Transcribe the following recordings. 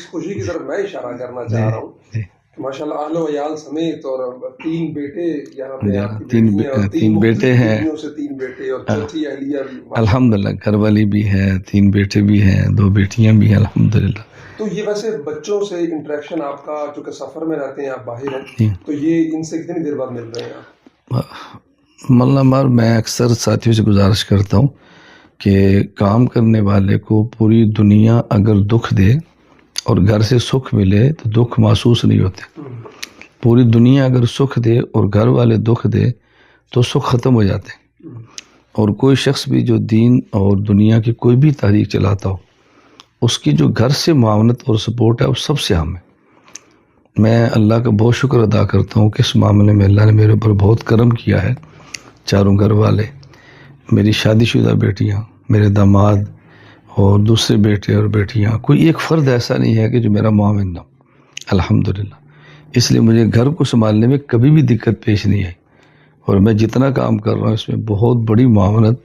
اس خوشی کی طرف میں اشارہ کرنا چاہ رہا ہوں کہ ماشاءاللہ اہل و عیال سمیت اور 3 بیٹے یہاں پہ آپ کی بیٹیاں اور 3 بیٹے ہیں، 3 بیٹے اور چوتھی اہلیہ بھی الحمدللہ گھر والی بھی ہے، 3 بیٹے بھی ہیں، 2 بیٹیاں بھی ہیں الحمدللہ۔ تو یہ ویسے بچوں سے انٹریکشن آپ کا، چونکہ سفر میں رہتے ہیں آپ باہر ہیں، تو یہ ان سے کتنی دیر بعد مل رہے ہیں آپ؟ مولانا عمار، میں اکثر ساتھیوں سے گزارش کرتا ہوں کہ کام کرنے والے کو پوری دنیا اگر دکھ دے اور گھر سے سکھ ملے تو دکھ محسوس نہیں ہوتے۔ پوری دنیا اگر سکھ دے اور گھر والے دکھ دے تو سکھ ختم ہو جاتے ہیں۔ اور کوئی شخص بھی جو دین اور دنیا کی کوئی بھی تحریک چلاتا ہو، اس کی جو گھر سے معاونت اور سپورٹ ہے وہ سب سے اہم ہے۔ میں اللہ کا بہت شکر ادا کرتا ہوں کہ اس معاملے میں اللہ نے میرے اوپر بہت کرم کیا ہے۔ چاروں گھر والے، میری شادی شدہ بیٹیاں، میرے داماد اور دوسرے بیٹے اور بیٹیاں، کوئی ایک فرد ایسا نہیں ہے کہ جو میرا معاون نہ ہو الحمدللہ۔ اس لیے مجھے گھر کو سنبھالنے میں کبھی بھی دقت پیش نہیں آئی، اور میں جتنا کام کر رہا ہوں اس میں بہت بڑی معاونت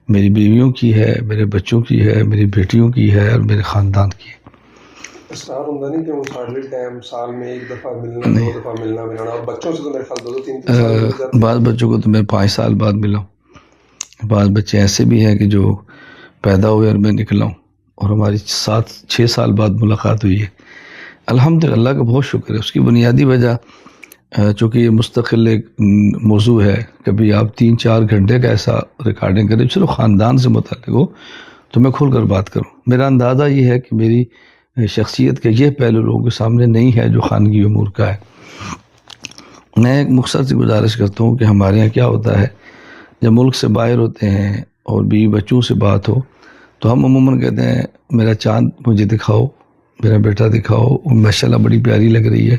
میری بیویوں کی ہے، میرے بچوں کی ہے، میری بیٹیوں کی ہے اور میرے خاندان کی ہے۔ اسٹار ہوتا نہیں کہ وہ سارے ٹائم سال میں 1 دفعہ ملنا، 2 دفعہ ملنا اور بچوں سے تو میرے خیال 2-3 سال مل جاتے ہیں۔ بعض بچوں کو تو میں 5 سال بعد ملا ہوں، بعض بچے ایسے بھی ہیں کہ جو پیدا ہوئے اور میں نکلا ہوں اور ہماری 6 سال بعد ملاقات ہوئی ہے۔ الحمدللہ اللہ کا بہت شکر ہے۔ اس کی بنیادی وجہ، چونکہ یہ مستقل ایک موضوع ہے، کبھی آپ 3-4 گھنٹے کا ایسا ریکارڈنگ کریں، چلو خاندان سے متعلق ہو تو میں کھل کر بات کروں۔ میرا اندازہ یہ ہے کہ میری شخصیت کا یہ پہلو لوگوں کے سامنے نہیں ہے جو خانگی امور کا ہے۔ میں ایک مختصر سی گزارش کرتا ہوں کہ ہمارے یہاں کیا ہوتا ہے، جب ملک سے باہر ہوتے ہیں اور بیوی بچوں سے بات ہو تو ہم عموماً کہتے ہیں میرا چاند مجھے دکھاؤ، میرا بیٹا دکھاؤ، ماشاءاللہ بڑی پیاری لگ رہی ہے،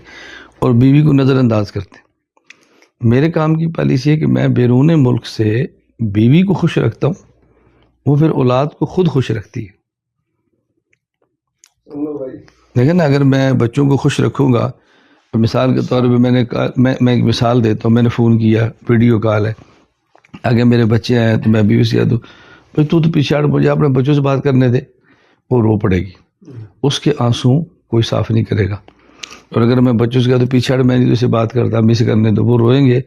اور بیوی کو نظر انداز کرتے ہیں۔ میرے کام کی پالیسی ہے کہ میں بیرون ملک سے بیوی کو خوش رکھتا ہوں، وہ پھر اولاد کو خود خوش رکھتی ہے۔ دیکھیں نا، اگر میں بچوں کو خوش رکھوں گا، مثال کے طور پہ میں ایک مثال دیتا ہوں، میں نے فون کیا، ویڈیو کال ہے، اگر میرے بچے آئے تو میں بیوی سے کہہ دوں بھائی تو پیچھے ہٹ، مجھے اپنے بچوں سے بات کرنے دے، وہ رو پڑے گی، اس کے آنسوں کوئی صاف نہیں کرے گا۔ اور اگر میں بچوں سے کہہ دوں پیچھے ہٹ، میں نہیں سے بات کرتا، امی سے کرنے دو، وہ روئیں گے،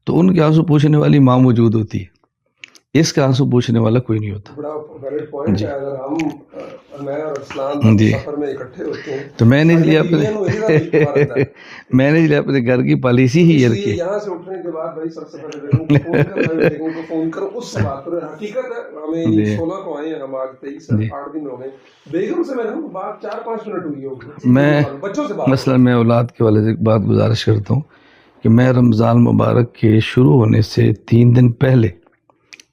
تو ان کے آنسوں پوچھنے والی ماں موجود ہوتی ہے، اس کا آنسوں پوچھنے والا کوئی نہیں ہوتا۔ بڑا ویلڈ پوائنٹ ہے۔ اگر ہم میں اور اسلام سفر میں اکٹھے ہوتے ہیں تو میں نے اس لیے اپنے گھر کی پالیسی ہی یہ رکھی ہے، یہاں سے اٹھنے کے بعد بھائی سب سے پہلے فون کرو، اس سے بات کرو۔ حقیقت ہے ہمیں 16 کو آئے ہیں، ہم آج 23 8 دن ہو گئے، بیگم سے میں بات 4-5 منٹ ہوئی ہوگی، میں بچوں سے بات۔ مثلا میں اولاد کے والے سے ایک بات گزارش کرتا ہوں کہ میں رمضان مبارک کے شروع ہونے سے 3 دن پہلے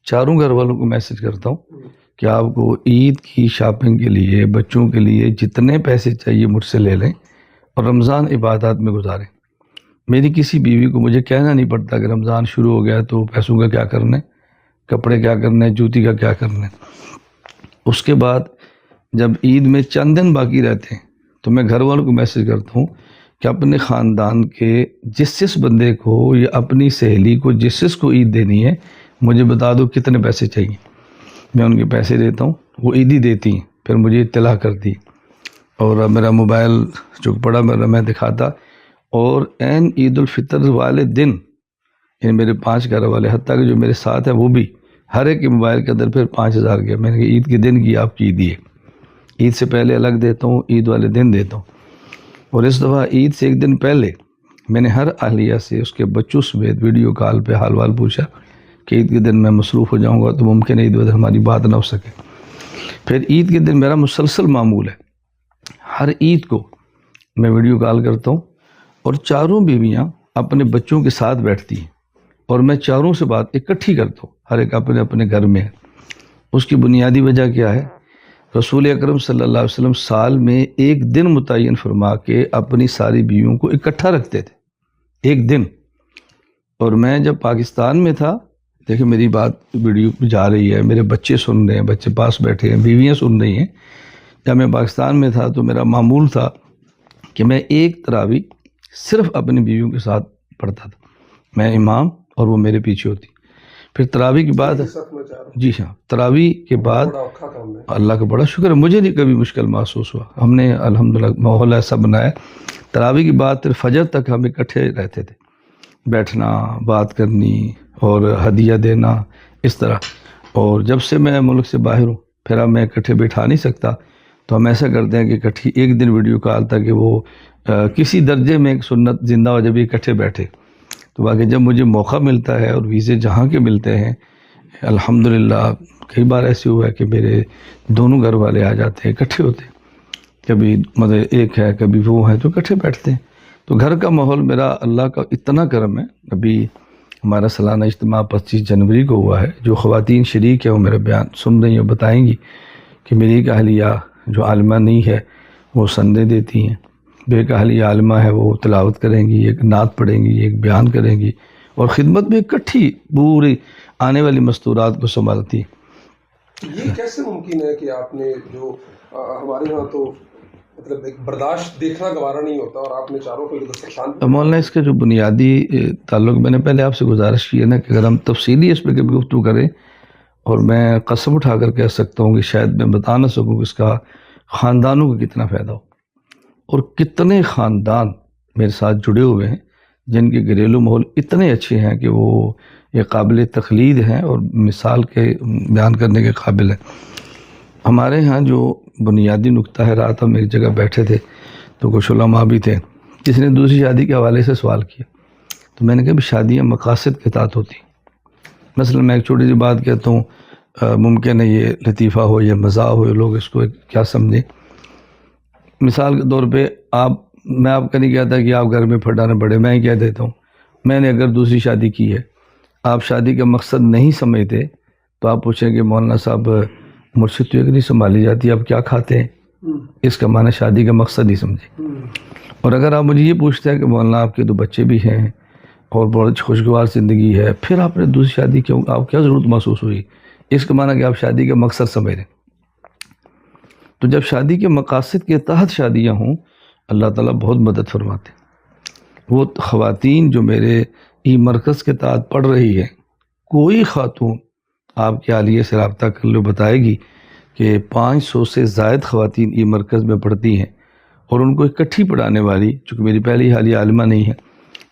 چاروں گھر والوں کو میسج کرتا ہوں کہ آپ کو عید کی شاپنگ کے لیے، بچوں کے لیے جتنے پیسے چاہیے مجھ سے لے لیں اور رمضان عبادات میں گزاریں۔ میری کسی بیوی کو مجھے کہنا نہیں پڑتا کہ رمضان شروع ہو گیا تو پیسوں کا کیا کرنا ہے، کپڑے کیا کرنا ہے، جوتی کا کیا کرنا ہے۔ اس کے بعد جب عید میں چند دن باقی رہتے ہیں تو میں گھر والوں کو میسج کرتا ہوں کہ اپنے خاندان کے جس بندے کو یا اپنی سہیلی کو جس کو عید دینی ہے مجھے بتا دو کتنے پیسے چاہیے، میں ان کے پیسے دیتا ہوں، وہ عیدی دیتی ہیں، پھر مجھے اطلاع کرتی، اور میرا موبائل جو پڑا میں دکھاتا، اور عین عید الفطر والے دن یعنی میرے 5 گھر والے حتیٰ کہ جو میرے ساتھ ہیں وہ بھی ہر ایک کے موبائل کے اندر پھر 5000 گیا۔ میں نے کہا عید کے دن کی آپ کی عیدی ہے، عید سے پہلے الگ دیتا ہوں، عید والے دن دیتا ہوں۔ اور اس دفعہ عید سے 1 دن پہلے میں نے ہر اہلیہ سے اس کے بچوں سمیت ویڈیو کال پہ حال وال پوچھا کہ عید کے دن میں مصروف ہو جاؤں گا تو ممکن ہے عید والے ہماری بات نہ ہو سکے۔ پھر عید کے دن میرا مسلسل معمول ہے، ہر عید کو میں ویڈیو کال کرتا ہوں، اور چاروں بیویاں اپنے بچوں کے ساتھ بیٹھتی ہیں اور میں چاروں سے بات اکٹھی کرتا ہوں، ہر ایک اپنے اپنے گھر میں ہے۔ اس کی بنیادی وجہ کیا ہے؟ رسول اکرم صلی اللہ علیہ وسلم سال میں 1 دن متعین فرما کے اپنی ساری بیویوں کو اکٹھا رکھتے تھے، 1 دن۔ اور میں جب پاکستان میں تھا، دیکھیں میری بات ویڈیو جا رہی ہے، میرے بچے سن رہے ہیں، بچے پاس بیٹھے ہیں، بیویاں سن رہی ہیں۔ جب میں پاکستان میں تھا تو میرا معمول تھا کہ میں ایک تراویح صرف اپنی بیویوں کے ساتھ پڑھتا تھا، میں امام اور وہ میرے پیچھے ہوتی۔ پھر تراویح کے بعد جی ہاں تراویح کے بعد اللہ کا بڑا شکر ہے مجھے نہیں کبھی مشکل محسوس ہوا. ہم نے الحمدللہ ماحول ایسا بنایا. تراویح کے بعد پھر فجر تک ہم اکٹھے رہتے تھے, بیٹھنا, بات کرنی اور ہدیہ دینا اس طرح. اور جب سے میں ملک سے باہر ہوں پھر اب میں اکٹھے بیٹھا نہیں سکتا, تو ہم ایسا کرتے ہیں کہ اکٹھی ایک دن ویڈیو کال تھا کہ وہ کسی درجے میں ایک سنت زندہ ہو جب اکٹھے بیٹھے. تو باقی جب مجھے موقع ملتا ہے اور ویزے جہاں کے ملتے ہیں الحمدللہ کئی بار ایسے ہوا ہے کہ میرے دونوں گھر والے آ جاتے ہیں, اکٹھے ہوتے ہیں, کبھی مطلب ایک ہے کبھی وہ ہے تو اکٹھے بیٹھتے ہیں. تو گھر کا ماحول میرا اللہ کا اتنا کرم ہے. ابھی ہمارا سالانہ اجتماع 25 جنوری کو ہوا ہے. جو خواتین شریک ہیں وہ میرا بیان سن رہی ہیں, بتائیں گی کہ میری ایک اہلیہ جو عالمہ نہیں ہے وہ سندیں دیتی ہیں, ایک اہلیہ عالمہ ہے وہ تلاوت کریں گی, ایک نعت پڑھیں گی, ایک بیان کریں گی, اور خدمت میں اکٹھی پوری آنے والی مستورات کو سنبھالتی ہیں. یہ کیسے ممکن ہے کہ آپ نے جو ہمارے یہاں تو مطلب ایک برداشت دیکھنا گوارا نہیں ہوتا اور آپ نے چاروں کو دسترخوان مولانا اس کا جو بنیادی تعلق میں نے پہلے آپ سے گزارش کی ہے نا کہ اگر ہم تفصیلی اس پہ کبھی گفتگو کریں, اور میں قسم اٹھا کر کہہ سکتا ہوں کہ شاید میں بتا نہ سکوں کہ اس کا خاندانوں کو کتنا فائدہ ہو, اور کتنے خاندان میرے ساتھ جڑے ہوئے ہیں جن کے گھریلو ماحول اتنے اچھے ہیں کہ وہ یہ قابل تقلید ہیں اور مثال کے بیان کرنے کے قابل ہیں. ہمارے ہاں جو بنیادی نقطہ ہے, رات ہم ایک جگہ بیٹھے تھے تو کچھ علماء بھی تھے, کسی نے دوسری شادی کے حوالے سے سوال کیا. تو میں نے کہا بھی شادیاں مقاصد کے تحت ہوتی ہیں. مثلا میں ایک چھوٹی سی بات کہتا ہوں, ممکن ہے یہ لطیفہ ہو یا مزاح ہو, لوگ اس کو کیا سمجھیں. مثال کے طور پہ میں آپ کا نہیں کہتا کہ آپ گھر میں پھٹانا پڑے, میں ہی کہہ دیتا ہوں میں نے اگر دوسری شادی کی ہے, آپ شادی کا مقصد نہیں سمجھتے تو آپ پوچھیں کہ مولانا صاحب مجھ سے تو ایک نہیں سنبھالی جاتی, آپ کیا کھاتے ہیں, اس کا معنی شادی کا مقصد ہی سمجھیں. اور اگر آپ مجھے یہ پوچھتے ہیں کہ مولانا آپ کے تو بچے بھی ہیں اور بہت خوشگوار زندگی ہے, پھر آپ نے دوسری شادی کیوں, آپ کیا ضرورت محسوس ہوئی, اس کا معنی کہ آپ شادی کا مقصد سمجھ رہے ہیں. تو جب شادی کے مقاصد کے تحت شادیاں ہوں اللہ تعالیٰ بہت مدد فرماتے ہیں. وہ خواتین جو میرے ای مرکز کے تحت پڑھ رہی ہے, کوئی خاتون آپ کے عالیہ سے رابطہ کر لو بتائے گی کہ 500 سے زائد خواتین ای مرکز میں پڑھتی ہیں, اور ان کو اکٹھی پڑھانے والی, چونکہ میری پہلی حالیہ عالمہ نہیں ہے,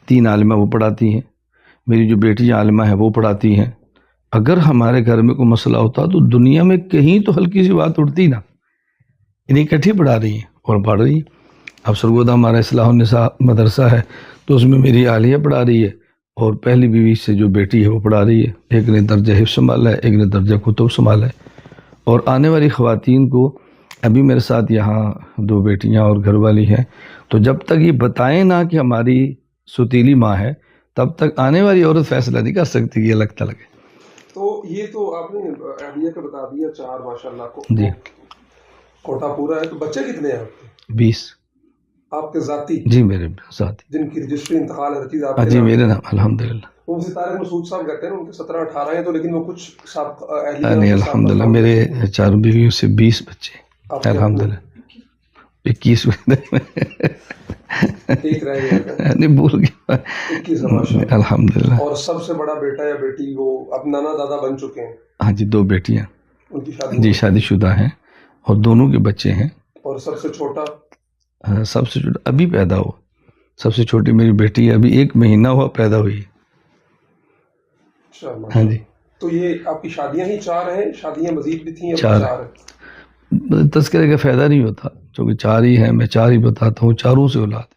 3 عالمہ وہ پڑھاتی ہیں, میری جو بیٹیاں عالمہ ہیں وہ پڑھاتی ہیں. اگر ہمارے گھر میں کوئی مسئلہ ہوتا تو دنیا میں کہیں تو ہلکی سی بات اٹھتی نا, انہیں اکٹھی پڑھا رہی ہیں اور پڑھ رہی ہیں. اب سرگودا ہمارا اصلاح النساء مدرسہ ہے تو اس میں میری عالیہ پڑھا رہی ہے, اور پہلی بیوی سے جو بیٹی ہے وہ پڑھا رہی ہے. ایک نے درجہ حفظ سنبھالا ہے, ایک نے درجہ کتب سنبھالا ہے. اور آنے والی خواتین کو, ابھی میرے ساتھ یہاں 2 بیٹیاں اور گھر والی ہیں, تو جب تک یہ بتائیں نا کہ ہماری ستیلی ماں ہے تب تک آنے والی عورت فیصلہ نہیں کر سکتی کہ الگ تلگ ہے. تو یہ تو آپ نے عالیہ کا بتا دیا 4 ماشاءاللہ کو جی کوٹا پورا ہے. تو بچے کتنے ہیں آپ کے؟ 20 آپ کے ذاتی؟ جی میرے ذاتی, جن کی رجسٹری انتقال ہے چیز آپ کے جی میرے نام الحمدللہ. وہ مجھے طارق مسعود صاحب کہتے ہیں ان کے 17-18 ہیں, تو لیکن وہ کچھ نہیں الحمدللہ میرے 4 بیویوں سے 20 بچے الحمدللہ. 21 ٹھیک رہے گا نہیں بھول گیا 21 الحمدللہ. اور سب سے بڑا بیٹا یا بیٹی وہ اب نانا دادا بن چکے ہیں؟ ہاں جی 2 بیٹیاں ان کی شادی جی شادی شدہ ہیں اور دونوں کے بچے ہیں. اور سب سے چھوٹا؟ سب سے چھوٹا ابھی پیدا ہوا, سب سے چھوٹی میری بیٹی ہے, ابھی 1 مہینہ ہوا پیدا ہوئی. ہاں جی. تو یہ آپ کی شادیاں ہی 4 ہیں, شادیاں مزید بھی تھیں؟ 4 تذکرے کا فائدہ نہیں ہوتا, چونکہ 4 ہی ہیں, میں 4 ہی بتاتا ہوں, چاروں سے اولاد.